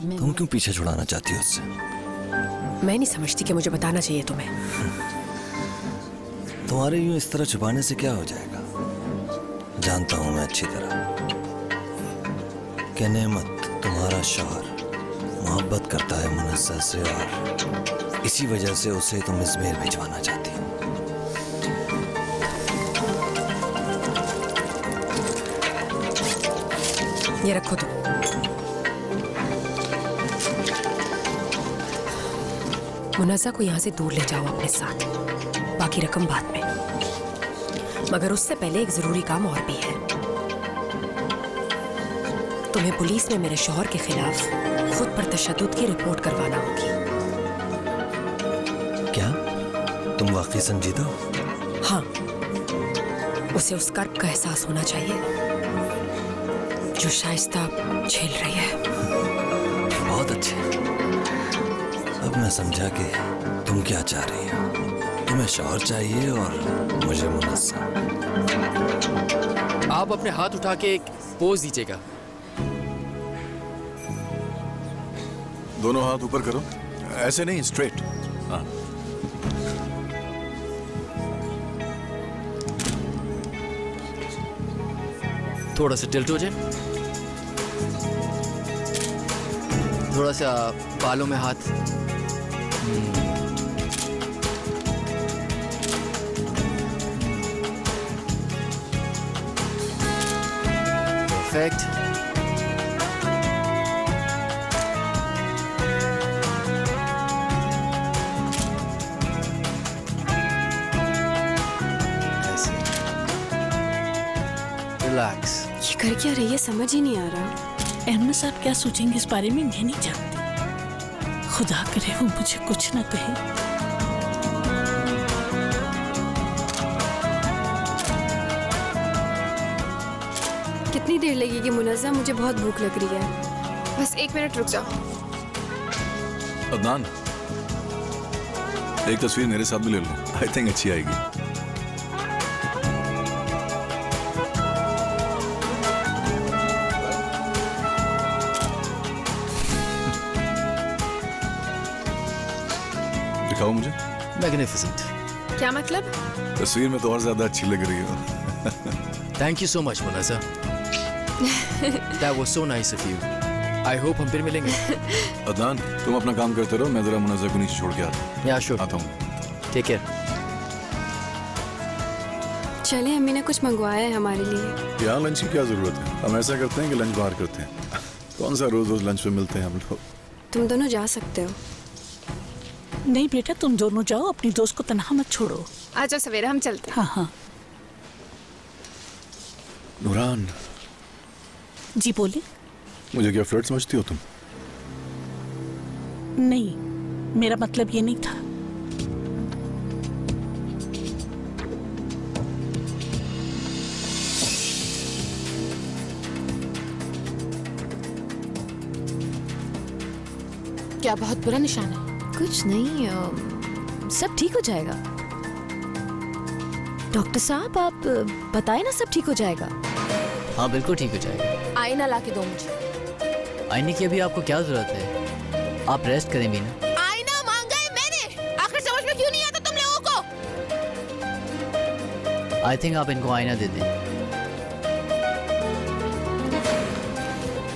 तुम क्यों पीछे छुड़ाना चाहती हो उससे? मैं नहीं समझती कि मुझे बताना चाहिए तुम्हें। तुम्हारे यूं इस तरह छुपाने से क्या हो जाएगा? जानता हूं मैं अच्छी तरह कि नेमत तुम्हारा शौहर मोहब्बत करता है मुनस्सा से, और इसी वजह से उसे तुम इज़मिर भिजवाना चाहती हो। ये रखो तुम। मुनस्सा को यहां से दूर ले जाओ अपने साथ, बाकी रकम बाद में। मगर उससे पहले एक जरूरी काम और भी है। तुम्हें पुलिस में मेरे शौहर के खिलाफ खुद पर तशद्दुद की रिपोर्ट करवाना होगी। क्या तुम वाकई संजीदा हो? हाँ, उसे उस कर्ब का एहसास होना चाहिए जो शाइस्ता झेल रही है। बहुत अच्छे। अब मैं समझा कि तुम क्या चाह रही हो। तुम्हें शौहर चाहिए और मुझे मुनस्सा। आप अपने हाथ उठा के एक पोज दीजिएगा। दोनों हाथ ऊपर करो, ऐसे नहीं, स्ट्रेट। हाँ। थोड़ा सा टिल्ट हो जाए, थोड़ा सा बालों में हाथ। परफेक्ट। रिलैक्स। ये कर क्या रही है समझ ही नहीं आ रहा। अहमद साहब क्या सोचेंगे इस बारे में मैं नहीं जानती। खुदा करे वो मुझे कुछ ना कहे। कितनी देर लगेगी मुनज़्ज़ा? मुझे बहुत भूख लग रही है। बस 1 मिनट रुक जाओ। अदनान, एक तस्वीर मेरे साथ भी ले लो, आई थिंक अच्छी आएगी। दिखाओ मुझे। मैग्निफिसेंट। क्या मतलब? तस्वीर में तो और ज्यादा अच्छी लग रही हो। Thank you so much Munassa. That was so nice of you. I hope हम फिर मिलेंगे। अदनान, तुम अपना काम करते रहो, मैं जरा मुनस्सा को नीचे छोड़ के आता हूँ। Take care. चले, अम्मी ने कुछ मंगवाया है हमारे लिए। यहाँ लंच की क्या जरूरत है? हम ऐसा करते हैं कि लंच बाहर करते हैं। कौन सा रोज रोज लंच पे मिलते हैं हम लोग। तुम दोनों जा सकते हो। नहीं बेटा, तुम दोनों जाओ, अपनी दोस्त को तन्हा मत छोड़ो। आज सवेरे हम चलते हैं। हाँ हाँ। नूरान। जी बोले। मुझे क्या फ्लर्ट समझती हो तुम? नहीं, मेरा मतलब ये नहीं था। क्या बहुत बुरा निशान है? कुछ नहीं, सब ठीक हो जाएगा। डॉक्टर साहब आप बताएं ना, सब ठीक हो जाएगा। हाँ बिल्कुल ठीक हो जाएगा। आईना ला के दो मुझे। आईने की अभी आपको क्या जरूरत है? आप रेस्ट करें मीना। आईना मांगा है मैंने, आखिर समझ में क्यों नहीं आता तुम लोगों को? आई थिंक आप इनको आईना दे दें।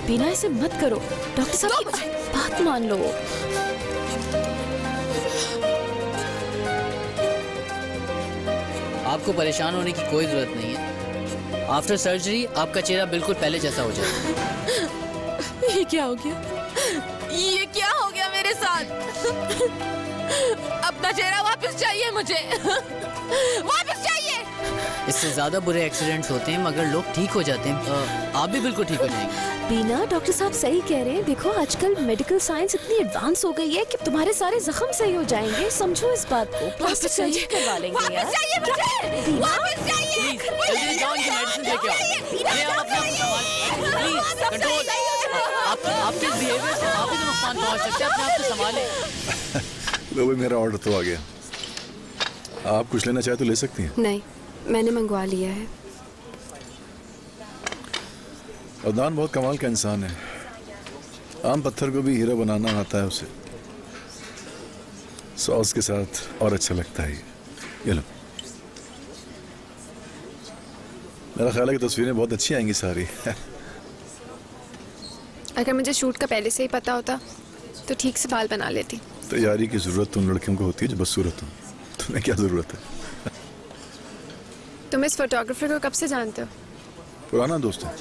बिना ऐसे मत करो, डॉक्टर साहब की बात मान लो। आपको परेशान होने की कोई जरूरत नहीं है। आफ्टर सर्जरी आपका चेहरा बिल्कुल पहले जैसा हो जाएगा। ये क्या हो गया? ये क्या हो गया मेरे साथ? अपना चेहरा वापस चाहिए मुझे। वापस चाहिए। इससे ज्यादा बुरे एक्सीडेंट्स होते हैं मगर लोग ठीक हो जाते हैं। आप भी बिल्कुल ठीक हो जाएंगे। बीना, डॉक्टर साहब सही कह रहे हैं। देखो आजकल मेडिकल साइंस इतनी एडवांस हो गई है कि तुम्हारे सारे जख्म सही हो जाएंगे। समझो इस बात को। प्लास्टिक सर्जरी करवा लेंगे यार। वापस चाहिए मुझे। वापस चाहिए। जल्दी जाओ, इनकी मेडिसिन लेके आओ। अरे आप अपना प्लीज कंट्रोल। आपके बिहेवियर से आप ही नुकसान पहुंच सकते हैं। अपने आप को संभालें। लो भाई, मेरा ऑर्डर तो आ गया। आप कुछ लेना चाहे तो ले सकती हैं। नहीं, मैंने मंगवा लिया है। अदनान बहुत कमाल का इंसान है। आम पत्थर को भी हीरा बनाना आता है उसे। सॉस के साथ और अच्छा लगता है ये लो। मेरा ख्याल है कि तस्वीरें बहुत अच्छी आएंगी सारी। अगर मुझे शूट का पहले से ही पता होता तो ठीक से बाल बना लेती। तैयारी की जरूरत तो उन लड़कियों को होती है जो बदसूरत हो। तुम्हें क्या जरूरत है? तुम इस फोटोग्राफर को कब से जानते हो? पुराना दोस्त है।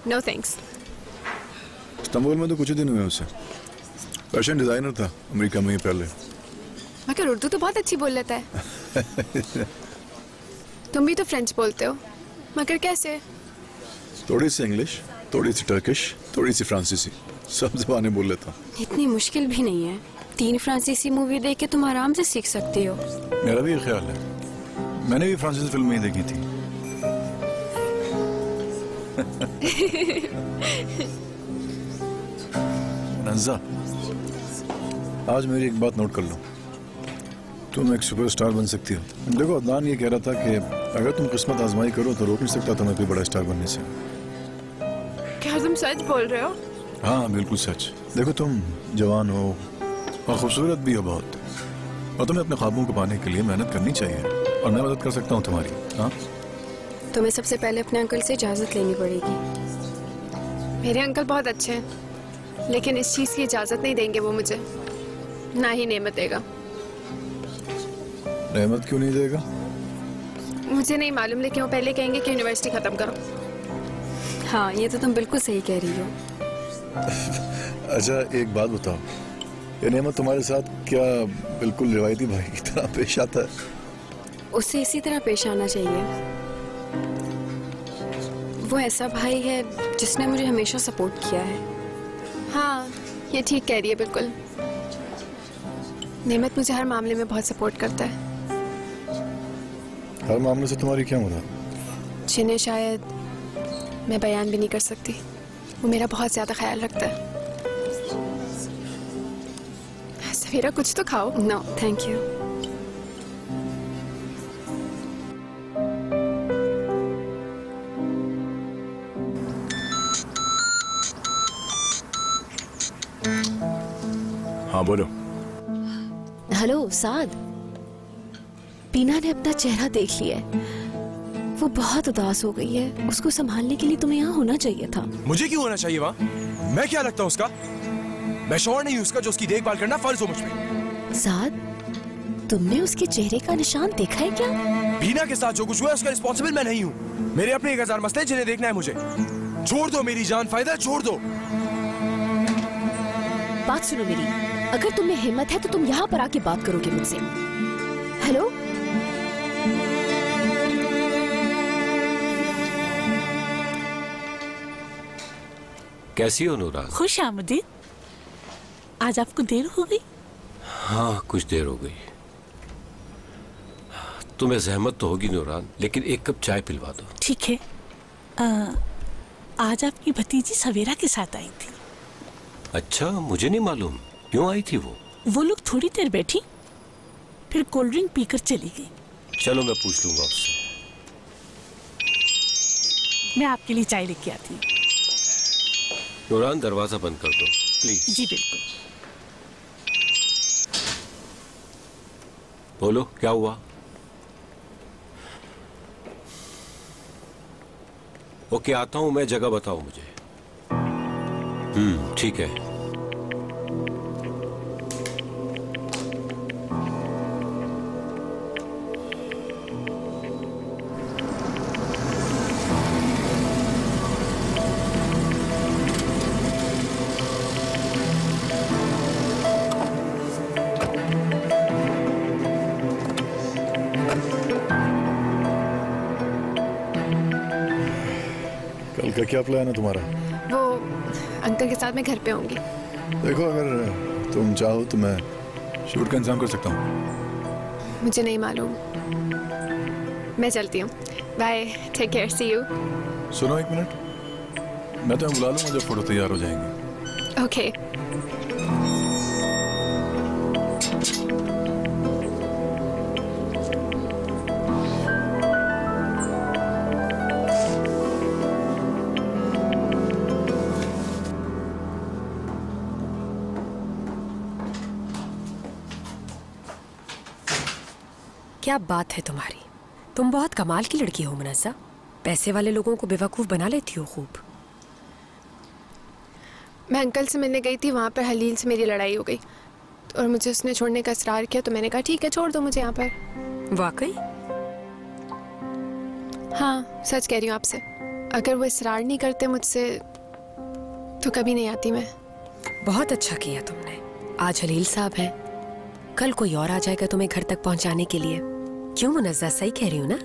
No thanks. इस्तांबुल में तो कुछ ही दिन हुए उसे। फैशन डिजाइनर था अमेरिका में ही पहले। मगर उर्दू तो बहुत अच्छी बोल लेता है। तुम भी तो फ्रेंच बोलते हो, मगर कैसे? थोड़ी सी इंग्लिश, थोड़ी सी टर्किश, थोड़ी सी फ्रांसीसी, सब ज़बानें बोल लेता हूँ। इतनी मुश्किल भी नहीं है। 3 फ्रांसीसी मूवी देख के तुम आराम से सीख सकती हो। मेरा भी ये ख्याल है। मैंने भी फ्रांसीसी फिल्म ही देखी थी। नज़ा, आज मेरी एक बात नोट कर लो। तुम एक सुपरस्टार बन सकती हो। देखो, अदनान ये कह रहा था कि अगर तुम किस्मत आजमाई करो तो रोक नहीं सकता तुम्हें कोई बड़ा स्टार बनने से। क्या तुम सच बोल रहे हो? हाँ, बिल्कुल सच। देखो, तुम जवान हो और खूबसूरत भी हो बहुत, और तुम्हें अपने ख्वाबों को पाने के लिए मेहनत करनी चाहिए, और मैं मदद कर सकता हूँ तुम्हारी। हाँ, तुम्हें सबसे पहले अपने अंकल से इजाजत लेनी पड़ेगी। मेरे अंकल बहुत अच्छे हैं, लेकिन इस चीज की इजाजत नहीं देंगे वो मुझे, ना ही नेमत देगा। रहमत क्यों नहीं देगा? मुझे नहीं मालूम, लेकिन वो पहले कहेंगे कि यूनिवर्सिटी खत्म करो। हाँ, ये तो तुम बिल्कुल सही कह रही हो। अच्छा, एक बात बताओ, ये नेमत तुम्हारे साथ क्या बिल्कुल रिवायती भाई की तरह पेश आता है? उससे इसी तरह पेश आना चाहिए। वो ऐसा भाई है जिसने मुझे हमेशा सपोर्ट किया है। हाँ, ये ठीक कह रही है बिल्कुल। नेमत मुझे हर मामले में बहुत सपोर्ट करता है। हर मामले से तुम्हारी क्या मुराद? जिन्हें शायद मैं बयान भी नहीं कर सकती। वो मेरा बहुत ज्यादा ख्याल रखता है। सफीरा, कुछ तो खाओ। No thank you. हाँ, बोलो। हेलो साद, बीना ने अपना चेहरा देख लिया है। वो बहुत उदास हो गई है। उसको संभालने के लिए तुम्हें यहाँ होना चाहिए था। मुझे क्यों होना चाहिए वहाँ? मैं क्या लगता हूँ उसका? मैं शौहर नहीं हूँ उसका जो उसकी देखभाल करना फर्ज हो मुझ पे। साद, तुमने उसके चेहरे का निशान देखा है क्या? बीना के साथ जो कुछ हुआ है उसका रिस्पॉन्सिबल मैं नहीं हूँ। मेरे अपने 1000 मसले जिन्हें देखना है मुझे। छोड़ दो मेरी जान, फायदा छोड़ दो। बात सुनो मेरी, अगर तुम्हें हिम्मत है तो तुम यहाँ पर आके बात करोगे मुझसे। हेलो, कैसी हो नूरान? खुश आमदीद। आज आपको देर हो गई? हाँ, कुछ देर हो गई। तुम्हें जहमत तो होगी नूरान, लेकिन एक कप चाय पिलवा दो। ठीक है। आज आपकी भतीजी सवेरा के साथ आई थी। अच्छा, मुझे नहीं मालूम। क्यों आई थी वो? वो लोग थोड़ी देर बैठी, फिर कोल्ड ड्रिंक पीकर चली गई। चलो, मैं पूछ लूंगा उससे। मैं आपके लिए चाय लेके आती हूँ। नूरान, दरवाजा बंद कर दो प्लीज। जी बिल्कुल। बोलो, क्या हुआ? ओके, आता हूं मैं। जगह बताओ मुझे। ठीक है। कल का क्या प्लान है तुम्हारा? वो अंकल के साथ मैं घर पे होंगी। देखो, अगर तुम चाहो तो मैं शूट का इंतजाम कर सकता हूँ। मुझे नहीं मालूम। मैं चलती हूँ। Bye, take care, see you. सुनो, एक मिनट, मैं तुम्हें बुला लूंगा जब फोटो तैयार हो जाएंगे। ओके। क्या बात है तुम्हारी, तुम बहुत कमाल की लड़की हो मुनस्सा। पैसे वाले लोगों को बेवकूफ बना लेती हो खूब। मैं अंकल से मिलने गई थी, वहाँ पर हलील से मेरी लड़ाई हो गई और मुझे उसने छोड़ने का इसरार किया, तो मैंने कहा ठीक है छोड़ दो मुझे यहाँ पर। वाकई? हाँ सच कह रही हूँ आपसे, अगर वो इसरार नहीं करते मुझसे तो कभी नहीं आती मैं। बहुत अच्छा किया तुमने। आज हलील साहब हैं, कल कोई और आ जाएगा तुम्हें घर तक पहुंचाने के लिए। क्यों मुनस्सा, सही कह रही हूँ ना?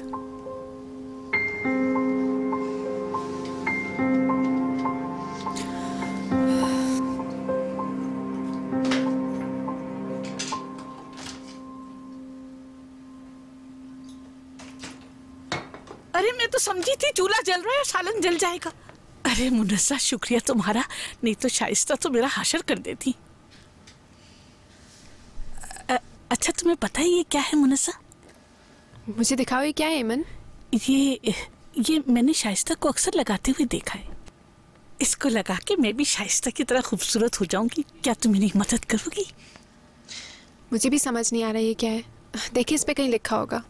अरे मैं तो समझी थी चूल्हा जल रहा है, सालन जल जाएगा। अरे मुनस्सा शुक्रिया तुम्हारा, नहीं तो शाइस्ता तो मेरा हाशर कर देती। अच्छा तुम्हें पता है ये क्या है मुनस्सा? मुझे दिखाओ ये क्या है एमन? ये मैंने शाइस्ता को अक्सर लगाते हुए देखा है। इसको लगा के मैं भी शाइस्ता की तरह खूबसूरत हो जाऊंगी। क्या तुम मेरी मदद करोगी? मुझे भी समझ नहीं आ रहा ये क्या है। देखिए इस पे कहीं लिखा होगा।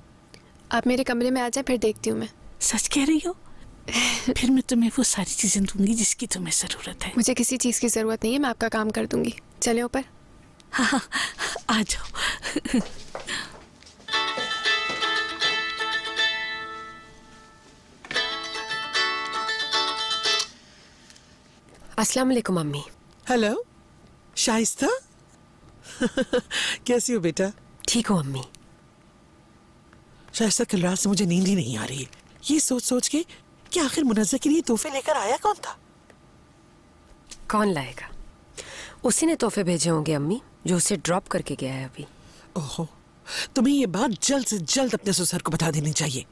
आप मेरे कमरे में आ जाए, फिर देखती हूँ मैं। सच कह रही हो? फिर मैं तुम्हें वो सारी चीजें दूंगी जिसकी तुम्हें जरूरत है। मुझे किसी चीज की जरूरत नहीं है, मैं आपका काम कर दूंगी। चले ऊपर। हाँ आ जाओ। अस्सलाम वालेकुम अम्मी। हेलो शाइस्ता। कैसी हो बेटा? ठीक हो अम्मी? शाइस्ता कल रात से मुझे नींद ही नहीं आ रही है, ये सोच सोच के कि आखिर मुनज़्ज़ा के लिए तोहफे लेकर आया कौन था? कौन लाएगा? उसी ने तोहफे भेजे होंगे अम्मी, जो उसे ड्रॉप करके गया है अभी। ओहो, तुम्हें ये बात जल्द से जल्द अपने ससुर को बता देनी चाहिए।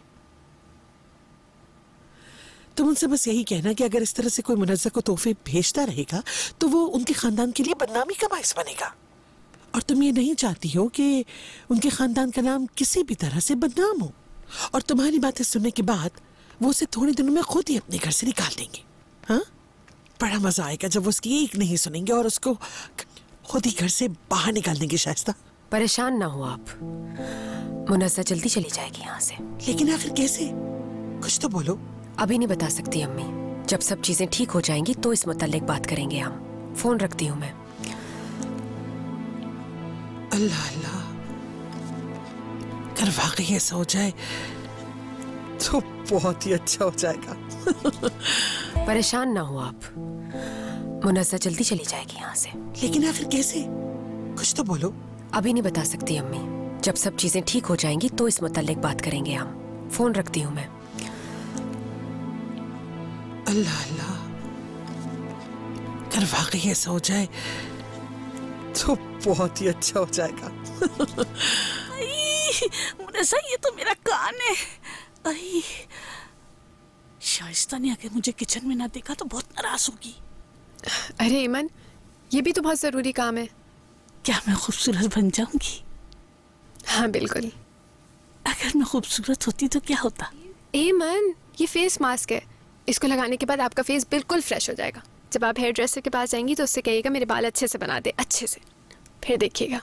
तुम उनसे बस यही कहना कि अगर इस तरह से कोई मुनज़्ज़ा को तोहफे भेजता रहेगा तो वो उनके खानदान के लिए बदनामी का बाइस बनेगा, और तुम ये नहीं चाहती हो कि उनके खानदान का नाम किसी भी तरह से बदनाम हो। और तुम्हारी बातें सुनने के बाद वो उसे थोड़े दिनों में खुद ही अपने घर से निकाल देंगे। हाँ, बड़ा मजा आएगा जब वो उसकी एक नहीं सुनेंगे और उसको खुद ही घर से बाहर निकाल देंगे। शाइस्ता परेशान ना हो आप, मुनज़्ज़ा जल्दी चली जाएगी यहाँ से। लेकिन आखिर कैसे? कुछ तो बोलो। अभी नहीं बता सकती अम्मी, जब सब चीजें ठीक हो जाएंगी तो इस मुताल्लिक बात करेंगे हम। फोन रखती हूँ मैं। अल्लाह अल्लाह, अगर वाकई ऐसा हो जाए तो बहुत ही अच्छा हो जाएगा। परेशान ना हो आप, मुनज़्ज़ा जल्दी चली जाएगी यहाँ से। लेकिन आखिर कैसे? कुछ तो बोलो। अभी नहीं बता सकती अम्मी, जब सब चीजें ठीक हो जाएंगी तो इस मुताल्लिक बात करेंगे हम। फोन रखती हूँ मैं। अल्लाह अल्लाह, अगर वाकई ऐसा हो जाए तो बहुत ही अच्छा हो जाएगा। मुनज़्ज़ा ये तो मेरा कान है। आई, शाइस्ता ने अगर मुझे किचन में ना देखा तो बहुत नाराज होगी। अरे ईमन, ये भी तो बहुत जरूरी काम है। क्या मैं खूबसूरत बन जाऊंगी? हाँ बिल्कुल। अगर मैं खूबसूरत होती तो क्या होता? ईमन, ये फेस मास्क है, इसको लगाने के बाद आपका फेस बिल्कुल फ्रेश हो जाएगा। जब आप हेयर ड्रेसर के पास जाएंगी तो उससे कहिएगा मेरे बाल अच्छे से बना दे, अच्छे से, फिर देखिएगा।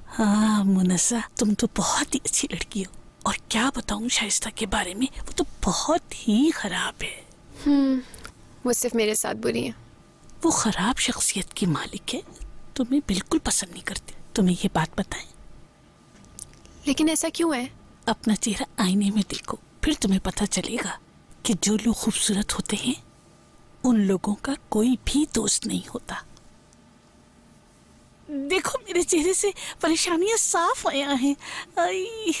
हाँ मुनज़्ज़ा, तुम तो बहुत ही अच्छी लड़की हो। और क्या बताऊं शाइस्ता के बारे में, वो तो बहुत ही खराब है। वो सिर्फ मेरे साथ बुरी है। वो खराब शख्सियत की मालिक है, तुम्हें बिल्कुल पसंद नहीं करती। तुम्हें ये बात पता है? लेकिन ऐसा क्यों है? अपना चेहरा आईने में देखो, फिर तुम्हें पता चलेगा कि जो लोग खूबसूरत होते हैं उन लोगों का कोई भी दोस्त नहीं होता। देखो मेरे चेहरे से परेशानियां साफ आया हैं। आई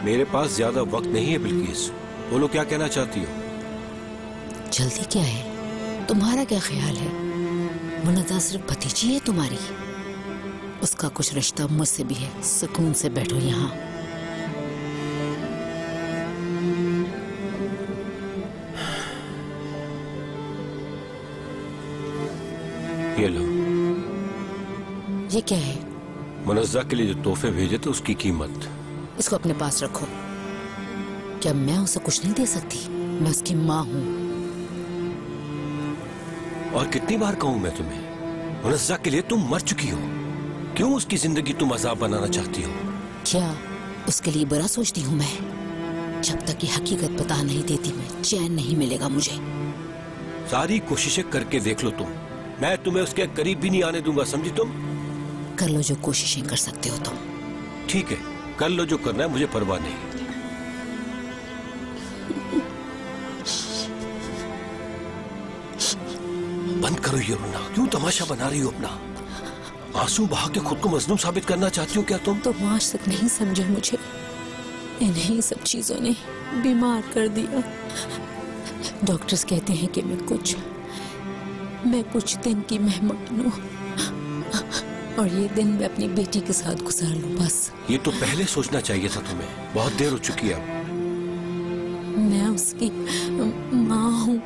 मेरे पास ज्यादा वक्त नहीं है बिल्किस, बोलो क्या कहना चाहती हो? जल्दी क्या है? तुम्हारा क्या ख्याल है? मुनज़्ज़ा सिर्फ भतीजी है तुम्हारी। उसका कुछ रिश्ता मुझसे भी है। सुकून से बैठो यहाँ। ये लो। ये क्या है? मुनज़्ज़ा के लिए जो तोहफे भेजे थे उसकी कीमत। इसको अपने पास रखो। क्या मैं उसे कुछ नहीं दे सकती? मैं उसकी माँ हूँ। और कितनी बार कहूँ मैं तुम्हें, मुनज़्ज़ा के लिए तुम मर चुकी हो। क्यों उसकी जिंदगी तुम अज़ाब बनाना चाहती हो? क्या उसके लिए बुरा सोचती हूँ मैं? जब तक ये हकीकत पता नहीं देती मैं चैन नहीं मिलेगा मुझे। सारी कोशिशें करके देख लो तुम, मैं तुम्हें उसके करीब भी नहीं आने दूंगा, समझी तुम? कर लो जो कोशिशें कर सकते हो तुम। ठीक है, कर लो जो करना है, मुझे परवाह नहीं। बंद करो ये रोना। क्यों तमाशा बना रही हो अपना? आंसू बहा के खुद को मजलूम साबित करना चाहती हो क्या तुम? तुम आज तक नहीं समझे मुझे। इन्हीं सब चीजों ने बीमार कर दिया। डॉक्टर्स कहते हैं कि मैं कुछ दिन की मेहमान हूँ और ये दिन मैं अपनी बेटी के साथ गुजार लूं बस। ये तो पहले सोचना चाहिए था तुम्हें। बहुत देर हो चुकी है अब। मैं उसकी माँ हूँ।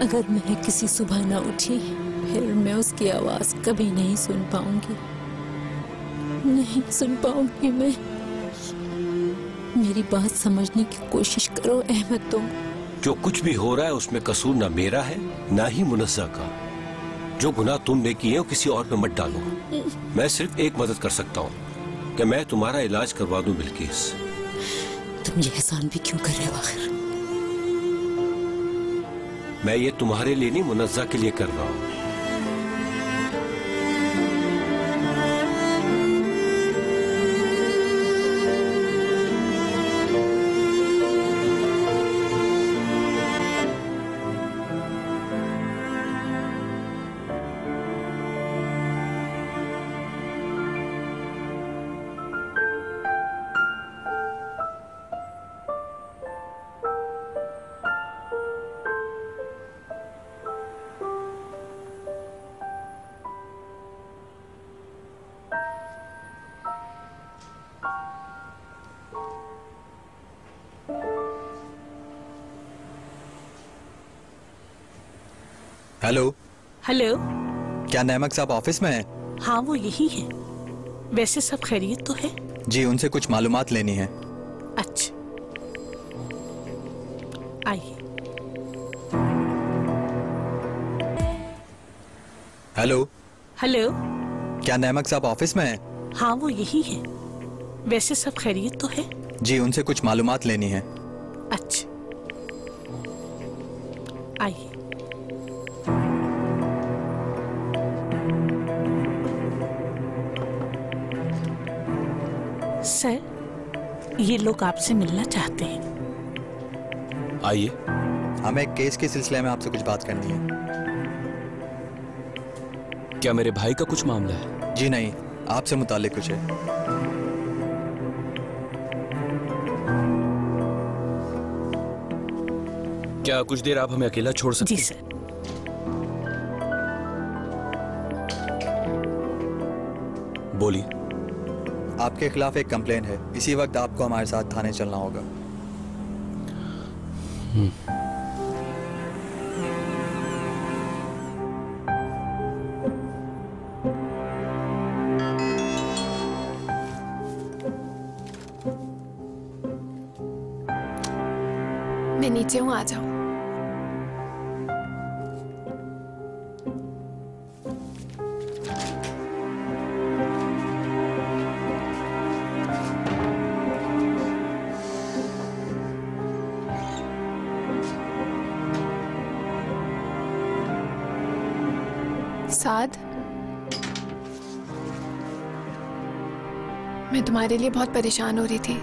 अगर मैं किसी सुबह ना उठी फिर मैं उसकी आवाज कभी नहीं सुन पाऊंगी। नहीं सुन पाऊंगी मैं। मेरी बात समझने की कोशिश करो अहमद तुम। जो कुछ भी हो रहा है उसमें कसूर ना मेरा है ना ही मुनज़्ज़ा का। जो गुनाह तुमने किए हैं वो किसी और पे मत डालो। मैं सिर्फ एक मदद कर सकता हूँ कि मैं तुम्हारा इलाज करवा दूं बिल्किस। तुम ये एहसान भी क्यों कर रहे हो आखिर? मैं ये तुम्हारे लिए नहीं मुनज़्ज़ा के लिए कर रहा हूँ। हेलो। हेलो। क्या नेमक साहब ऑफिस में हैं? हाँ वो यही है। वैसे सब खैरियत तो है? जी, उनसे कुछ मालूमात लेनी है। अच्छा आइए। हेलो। हेलो। क्या नेमक साहब ऑफिस में हैं? हाँ वो यही है। वैसे सब खैरियत तो है? जी, उनसे कुछ मालूमात लेनी है। अच्छा आइए। सर, ये लोग आपसे मिलना चाहते हैं। आइए। हमें एक केस के सिलसिले में आपसे कुछ बात करनी है। क्या मेरे भाई का कुछ मामला है? जी नहीं, आपसे मुताल्लिक कुछ है। क्या कुछ देर आप हमें अकेला छोड़ सकते हैं? जी सर। बोलिए। आपके खिलाफ एक कंप्लेन है। इसी वक्त आपको हमारे साथ थाने चलना होगा। मैं नीचे हूँ, आ जाओ। साद, मैं तुम्हारे लिए बहुत परेशान हो रही थी।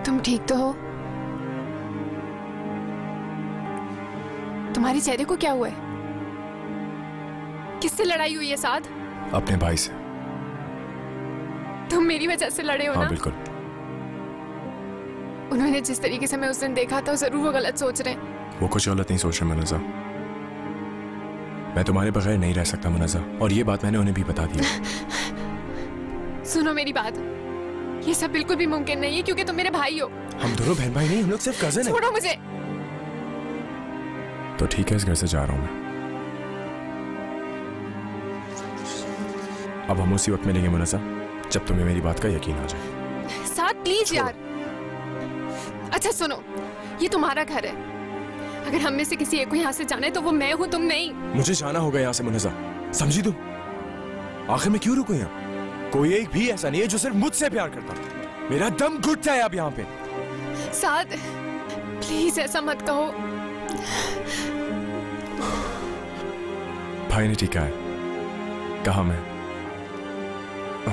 तुम ठीक तो हो? तुम्हारे चेहरे को क्या हुआ है? किससे लड़ाई हुई है साद? अपने भाई से। तुम मेरी वजह से लड़े हो हाँ, ना? बिल्कुल। उन्होंने जिस तरीके से मैं उस दिन देखा था, जरूर वो गलत सोच रहे हैं। वो कुछ गलत नहीं सोच रहे मुनज़्ज़ा। मैं तुम्हारे बगैर नहीं रह सकता मुनज़्ज़ा, और ये बात मैंने उन्हें भी बता दी। सुनो मेरी बात, ये सब बिल्कुल भी मुमकिन नहीं है क्योंकि तुम मेरे भाई हो। हम दोनों बहन भाई नहीं, हम लोग सिर्फ कजन हैं। छोड़ो मुझे। तो ठीक है, इस घर से जा रहा हूं मैं। अब हम उसी वक्त मिलेंगे मुनज़्ज़ा जब तुम्हें मेरी बात का यकीन आ जाए। साथ प्लीज यार। अच्छा सुनो, ये तुम्हारा घर है, अगर हम में से किसी एक को यहाँ से जाना है तो वो मैं हूँ, तुम नहीं। मुझे जाना होगा यहाँ से मुनज़्ज़ा, समझी तुम? आखिर मैं क्यों रुकूं यहाँ? कोई एक भी ऐसा नहीं है जो सिर्फ मुझसे प्यार करता। मेरा दम घुटता है अब यहाँ पे। साथ प्लीज ऐसा मत कहो। भाई ने ठीक है, कहा मैं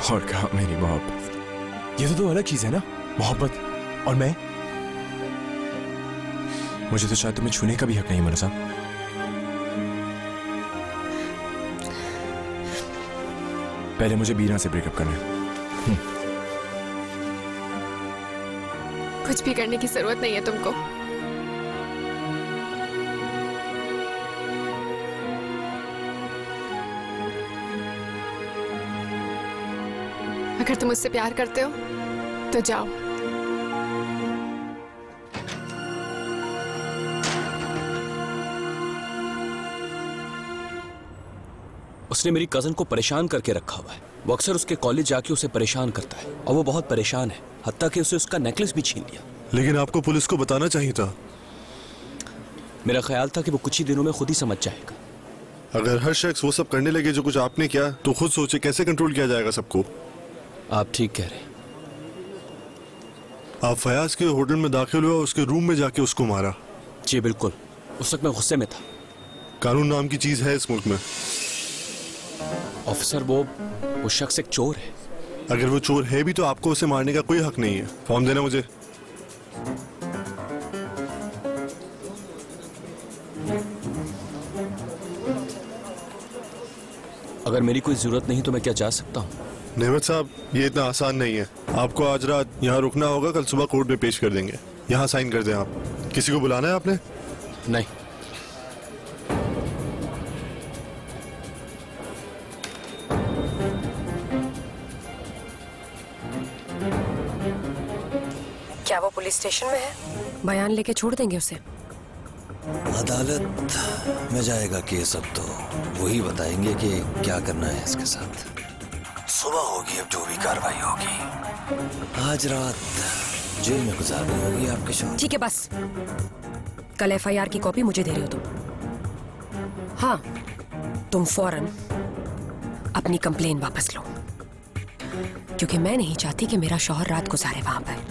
और कहा मेरी मोहब्बत। ये तो दो अलग चीज है ना, मोहब्बत और मैं। मुझे तो शायद तुम्हें छूने का भी हक नहीं मुनज़्ज़ा। पहले मुझे बीना से ब्रेकअप करना है। कुछ भी करने की जरूरत नहीं है तुमको। अगर तुम मुझसे प्यार करते हो तो जाओ। उसने मेरी कजन को परेशान करके रखा हुआ है। वो अक्सर उसके कॉलेज जाके उसे परेशान करता है और वो बहुत परेशान है, हत्ता कि उसे उसका नेकलेस भी छीन लिया। लेकिन आपको पुलिस को बताना चाहिए था। मेरा ख्याल था कि वो कुछ ही दिनों में खुद ही समझ जाएगा। अगर हर शख्स वो सब करने लगे जो कुछ आपने किया, तो खुद सोचे कैसे कंट्रोल किया जाएगा सबको। आप ठीक कह रहे हैं। आप फयाज के होटल में दाखिल हुए, उसके रूम में जाके उसको मारा। जी बिल्कुल, उस वक्त मैं गुस्से में था। कानून नाम की चीज है इस मुल्क में। ऑफिसर, वो शख्स एक चोर है। अगर वो चोर है भी तो आपको उसे मारने का कोई हक नहीं है। फॉर्म देना मुझे। अगर मेरी कोई जरूरत नहीं तो मैं क्या जा सकता हूँ? नेमत साहब, ये इतना आसान नहीं है। आपको आज रात यहाँ रुकना होगा, कल सुबह कोर्ट में पेश कर देंगे। यहाँ साइन कर दें आप। किसी को बुलाना है आपने? नहीं। क्या वो पुलिस स्टेशन में है? बयान लेके छोड़ देंगे उसे? अदालत में जाएगा केस, अब तो वही बताएंगे कि क्या करना है इसके साथ। सुबह होगी अब जो भी कार्रवाई होगी। आज रात जेल में गुजारनी होगी आपके शौहर। ठीक है बस, कल एफआईआर की कॉपी मुझे दे रहे हो तुम? हाँ, तुम फौरन अपनी कंप्लेन वापस लो, क्योंकि मैं नहीं चाहती कि मेरा शौहर रात गुजारे वहां पर।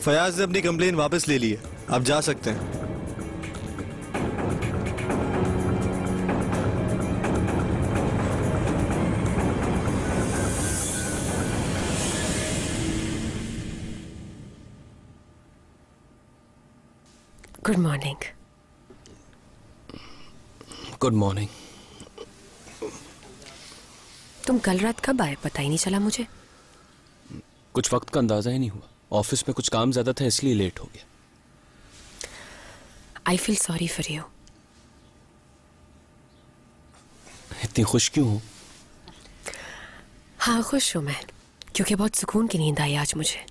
फयाज ने अपनी कंप्लेन वापस ले ली है, आप जा सकते हैं। Good morning. Good morning. तुम कल रात कब आए, पता ही नहीं चला मुझे। कुछ वक्त का अंदाजा ही नहीं हुआ। ऑफिस में कुछ काम ज्यादा था इसलिए लेट हो गया। I feel sorry for you. इतनी खुश क्यों हो? हाँ खुश हूं मैं, क्योंकि बहुत सुकून की नींद आई आज मुझे।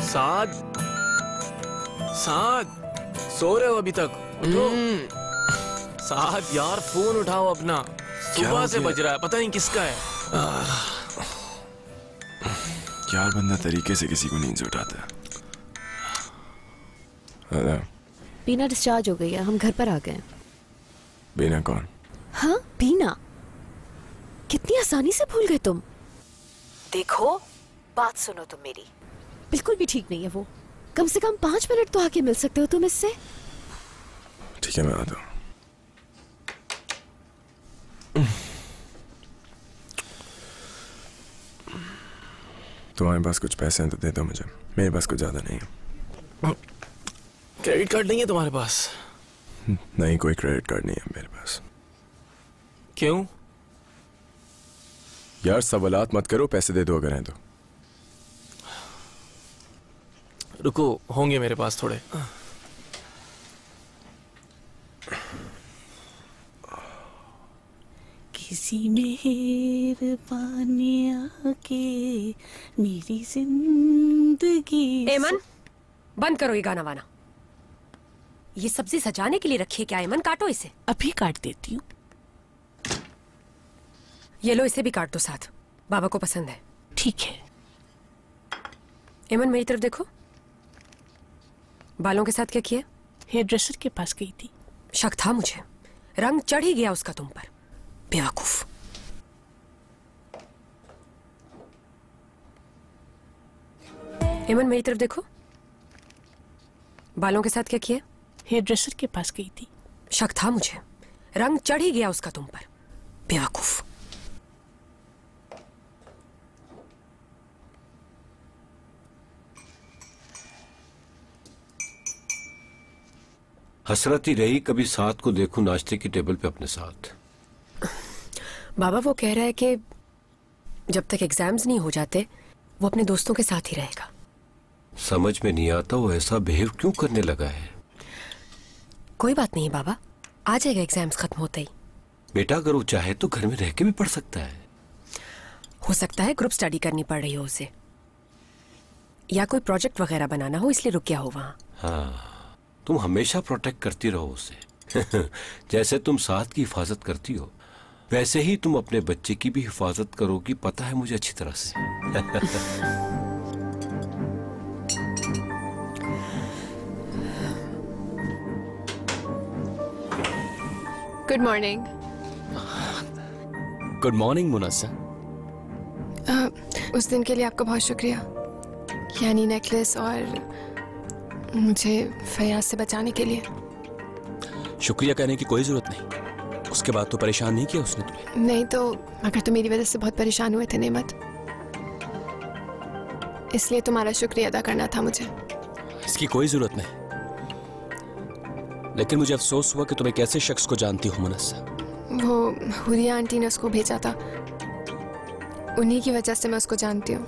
साद, साद, सो रहे हो अभी तक? उठो। साद यार, फोन उठाओ अपना। सुबह से बज रहा है, पता नहीं किसका है। यार बंदा तरीके से किसी को नींद से उठाता है। हेलो। बीना डिस्चार्ज हो गई है, हम घर पर आ गए। बीना कौन? हाँ बीना, कितनी आसानी से भूल गए तुम। देखो बात सुनो तुम मेरी, बिल्कुल भी ठीक नहीं है वो। कम से कम 5 मिनट तो आके मिल सकते हो तुम इससे। ठीक है मैं आता हूँ। तुम्हारे पास कुछ पैसे हैं तो दे दो मुझे, मेरे पास कुछ ज्यादा नहीं है। क्रेडिट कार्ड नहीं है तुम्हारे पास? नहीं, कोई क्रेडिट कार्ड नहीं है मेरे पास। क्यों? यार सवालात मत करो, पैसे दे दो अगर हैं तो। रुको, होंगे मेरे पास थोड़े। किसी मेहरबानी आके मेरी जिंदगी। एमन, बंद करो ये गाना वाना। ये सब्जी सजाने के लिए रखी है क्या एमन? काटो इसे। अभी काट देती हूँ। ये लो, इसे भी काट दो साथ, बाबा को पसंद है। ठीक है। एमन मेरी तरफ देखो। बालों के साथ क्या किया? हेयर ड्रेसर के पास गई थी। शक था मुझे, रंग चढ़ ही गया उसका तुम पर, बेवकूफ। एमन मेरी तरफ देखो। बालों के साथ क्या किया? हेयर ड्रेसर के पास गई थी। शक था मुझे, रंग चढ़ ही गया उसका तुम पर, बेवकूफ। हसरत ही रही कभी साथ को देखूं नाश्ते की टेबल पे अपने साथ। बाबा वो कह रहा है कि जब तक एग्जाम्स नहीं हो जाते वो अपने दोस्तों के साथ ही रहेगा। समझ में नहीं आता वो ऐसा बिहेव क्यों करने लगा है। कोई बात नहीं बाबा, आ जाएगा एग्जाम्स खत्म होते ही। बेटा अगर वो चाहे तो घर में रह के भी पढ़ सकता है। हो सकता है ग्रुप स्टडी करनी पड़ रही हो उसे, या कोई प्रोजेक्ट वगैरह बनाना हो इसलिए रुक गया हो वहां। हाँ, तुम हमेशा प्रोटेक्ट करती रहो उसे। जैसे तुम साथ की हिफाजत करती हो वैसे ही तुम अपने बच्चे की भी हिफाजत करोगी, पता है मुझे अच्छी तरह से। Good morning. Good morning Munassa. उस दिन के लिए आपका बहुत शुक्रिया, यानी नेकलेस और मुझे फयाज से बचाने के लिए। शुक्रिया कहने की कोई जरूरत नहीं, उसके बाद तो परेशान नहीं किया उसने तुम्हें। नहीं तो मगर तुम मेरी वजह से बहुत परेशान हुए थे नेमत, इसलिए तुम्हारा शुक्रिया अदा करना था मुझे। इसकी कोई जरूरत नहीं, लेकिन मुझे अफसोस हुआ कि तुम एक ऐसे शख्स को जानती हो मुनस्सा। वो हुरिया आंटी ने उसको भेजा था, उन्हीं की वजह से मैं उसको जानती हूँ।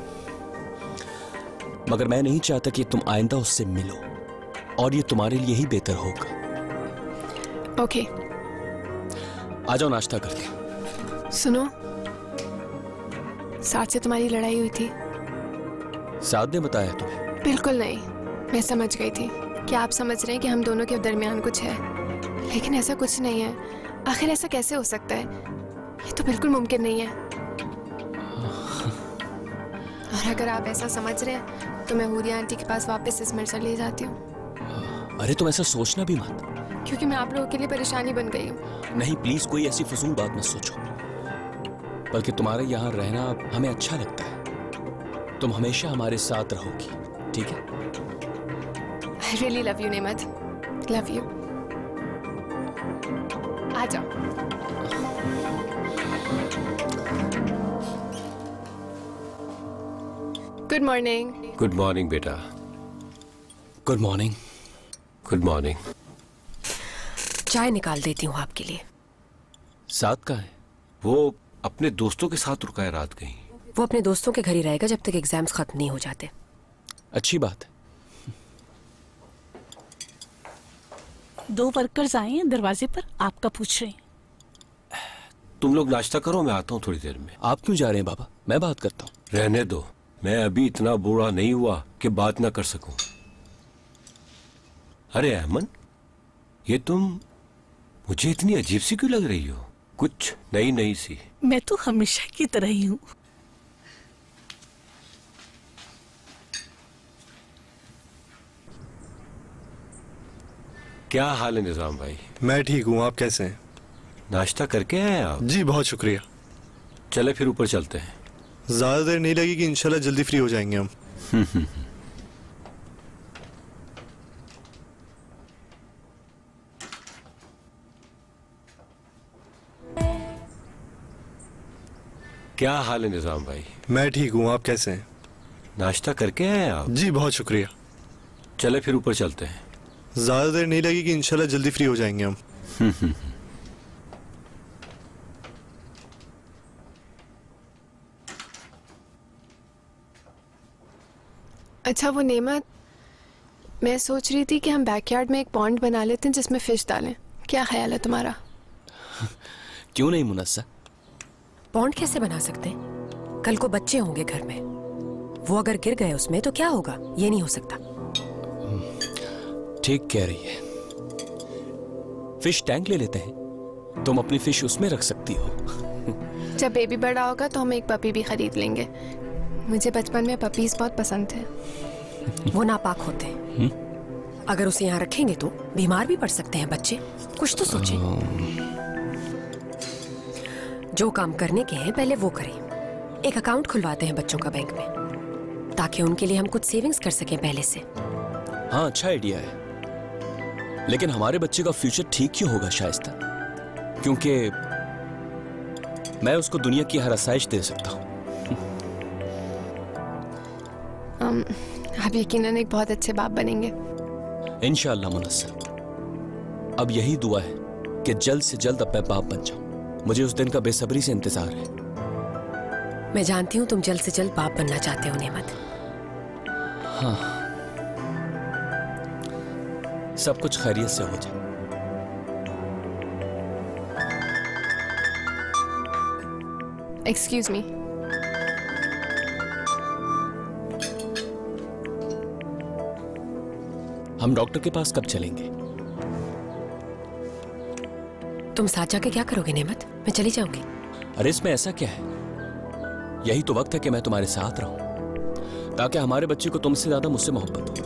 मगर मैं नहीं चाहता कि तुम आइंदा उससे मिलो, और ये तुम्हारे लिए ही बेहतर होगा। ओके, आ जाओ नाश्ता करके। सुनो, साथ से तुम्हारी लड़ाई हुई थी? साथ ने बताया तुम्हें? बिल्कुल नहीं, मैं समझ गई थी कि आप समझ रहे हैं कि हम दोनों के दरमियान कुछ है, लेकिन ऐसा कुछ नहीं है। आखिर ऐसा कैसे हो सकता है? ये तो बिल्कुल मुमकिन नहीं है। और अगर आप ऐसा समझ रहे हैं तो मैं हुरिया आंटी के पास वापस इस मिर्जा ले जाती हूँ। अरे तुम ऐसा सोचना भी मत, क्योंकि मैं आप लोगों के लिए परेशानी बन गई हूँ। नहीं प्लीज, कोई ऐसी फजूल बात मत सोचो, बल्कि तुम्हारे यहाँ रहना हमें अच्छा लगता है। तुम हमेशा हमारे साथ रहोगी, ठीक है? I really love you, नेमत, love you। आ जाओ। Good morning. गुड मॉर्निंग बेटा। Good morning. Good morning. चाय निकाल देती हूँ आपके लिए। साथ का है? वो अपने दोस्तों के साथ रुका है रात कहीं। वो अपने दोस्तों के घर ही रहेगा जब तक एग्जाम्स खत्म नहीं हो जाते। अच्छी बात है। 2 वर्कर्स आए हैं दरवाजे पर, आपका पूछ रहे हैं। तुम लोग नाश्ता करो, मैं आता हूँ थोड़ी देर में। आप क्यों जा रहे हैं बाबा? मैं बात करता हूँ। रहने दो, मैं अभी इतना बूढ़ा नहीं हुआ कि बात ना कर सकूं। अरे अहमद, ये तुम मुझे इतनी अजीब सी क्यों लग रही हो? कुछ नई नई सी। मैं तो हमेशा की तरह ही हूँ। क्या हाल है निजाम भाई? मैं ठीक हूँ, आप कैसे हैं? नाश्ता करके आए आप? जी बहुत शुक्रिया। चले फिर ऊपर चलते हैं। ज्यादा देर नहीं लगेगी, इंशाल्लाह जल्दी फ्री हो जाएंगे हम। क्या हाल है निजाम भाई? मैं ठीक हूँ, आप कैसे हैं? नाश्ता करके आए आप? जी बहुत शुक्रिया। चले फिर ऊपर चलते हैं। ज्यादा देर नहीं लगेगी, इंशाल्लाह जल्दी फ्री हो जाएंगे हम। अच्छा वो नेमत, मैं सोच रही थी कि हम बैकयार्ड में एक पॉन्ड बना लेते हैं जिसमें फिश डालें। क्या ख्याल है तुम्हारा? क्यों नहीं मुनस्सा? पॉन्ड कैसे बना सकते हैं? कल को बच्चे होंगे घर में, वो अगर गिर गए उसमें तो क्या होगा? ये नहीं हो सकता। ठीक कह रही है। फिश टैंक ले लेते हैं, तुम अपनी फिश उसमें रख सकती हो। जब बेबी बड़ा होगा तो हम एक पपी भी खरीद लेंगे। मुझे बचपन में पपीज बहुत पसंद थे। वो नापाक होते हैं। अगर उसे यहाँ रखेंगे तो बीमार भी पड़ सकते हैं बच्चे। कुछ तो सोचें। जो काम करने के हैं पहले वो करें। एक अकाउंट खुलवाते हैं बच्चों का बैंक में, ताकि उनके लिए हम कुछ सेविंग्स कर सकें पहले से। हाँ अच्छा आइडिया है, लेकिन हमारे बच्चे का फ्यूचर ठीक क्यों होगा शाइस्ता? क्योंकि मैं उसको दुनिया की हर आसाइश दे सकता हूँ। आप यकीनन एक बहुत अच्छे बाप बनेंगे। इंशाअल्लाह मुनस्सा। अब यही दुआ है कि जल्द से जल्द अब मैं बाप बन जाऊं। मुझे उस दिन का बेसब्री से इंतजार है। मैं जानती हूँ तुम जल्द से जल्द बाप बनना चाहते हो नेमत। हाँ, सब कुछ खैरियत से हो जाए। Excuse me. हम डॉक्टर के पास कब चलेंगे? तुम साथ जाके क्या करोगे नेमत? मैं चली जाऊंगी। अरे इसमें ऐसा क्या है? यही तो वक्त है कि मैं तुम्हारे साथ रहूं, ताकि हमारे बच्चे को तुमसे ज्यादा मुझसे मोहब्बत हो।